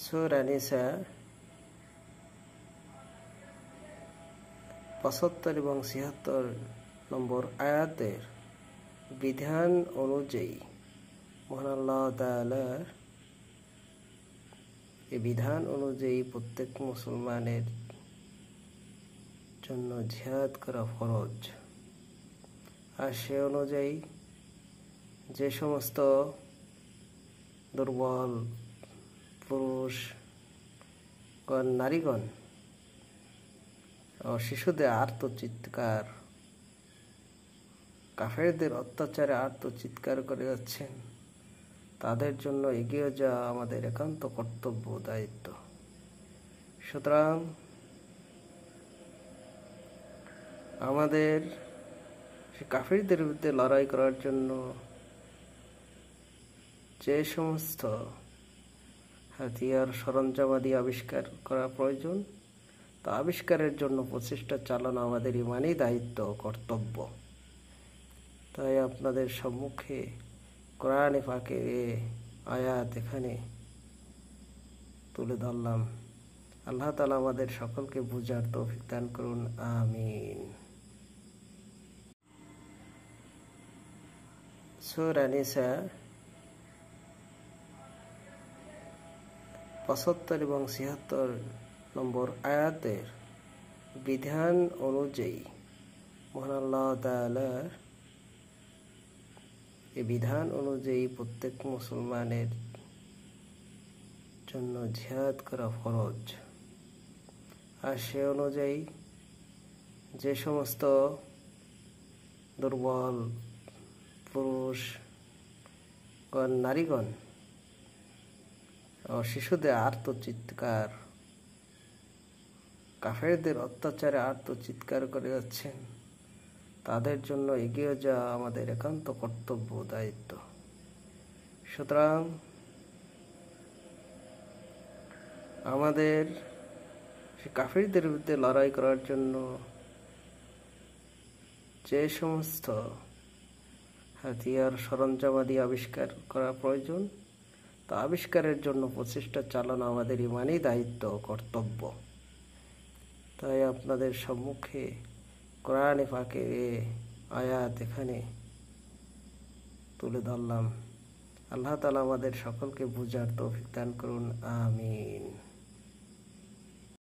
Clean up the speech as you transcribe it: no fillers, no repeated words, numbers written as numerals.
সূরা নিসা ৭৫ এবং ৭৬ নম্বর আয়াতের বিধান অনুযায়ী মহান আল্লাহ তাআলার এই বিধান অনুযায়ী প্রত্যেক মুসলমানের জন্য জিহাদ করা ফরজ। আর সে অনুযায়ী যে সমস্ত দুর্বল পুরুষগণ, নারীগণ ও শিশুদের আর্তচিৎকার, কাফেরদের অত্যাচারে আর্তচিৎকার করে যাচ্ছেন, তাদের জন্য এগিয়ে যাওয়া আমাদের একান্ত কর্তব্য, দায়িত্ব। সুতরাং আমাদের সে কাফেরদের বিরুদ্ধে লড়াই করার জন্য যে সমস্ত হাতিয়ার সরঞ্জামাদি আবিষ্কার করা প্রয়োজন, তা আবিষ্কারের জন্য প্রচেষ্টা চালানো আমাদের ইমানি দায়িত্ব, কর্তব্য। তাই আপনাদের সম্মুখে কোরআনে পাকের আয়াত এখানে তুলে ধরলাম। আল্লাহ তাআলা আমাদের সকলকে বুঝার তৌফিক দান করুন, আমিন। সূরা নিসা ৭৫ এবং ৭৬ নম্বর আয়াতের বিধান অনুযায়ী মহান আল্লাহ তাআলার এই বিধান অনুযায়ী প্রত্যেক মুসলমানের জন্য জিহাদ করা ফরজ। আর সে অনুযায়ী যে সমস্ত দুর্বল পুরুষগণ, নারীগণ ও শিশুদের আর্তচিৎকার, কাফেরদের অত্যাচারে আর্তচিৎকার করে যাচ্ছেন, তাদের জন্য এগিয়ে যাওয়া আমাদের একান্ত কর্তব্য, দায়িত্ব। সুতরাং আমাদের সে কাফেরদের বিরুদ্ধে লড়াই করার জন্য যে সমস্ত হাতিয়ার সরঞ্জামাদি আবিষ্কার করা প্রয়োজন, তা আবিষ্কারের জন্য প্রচেষ্টা চালানো আমাদের ইমানি দায়িত্ব, কর্তব্য। তাই আপনাদের সম্মুখে কোরআনে পাকের আয়াত এখানে তুলে ধরলাম। আল্লাহ তাআলা আমাদের সকলকে বুঝার তৌফিক দান করুন, আমিন।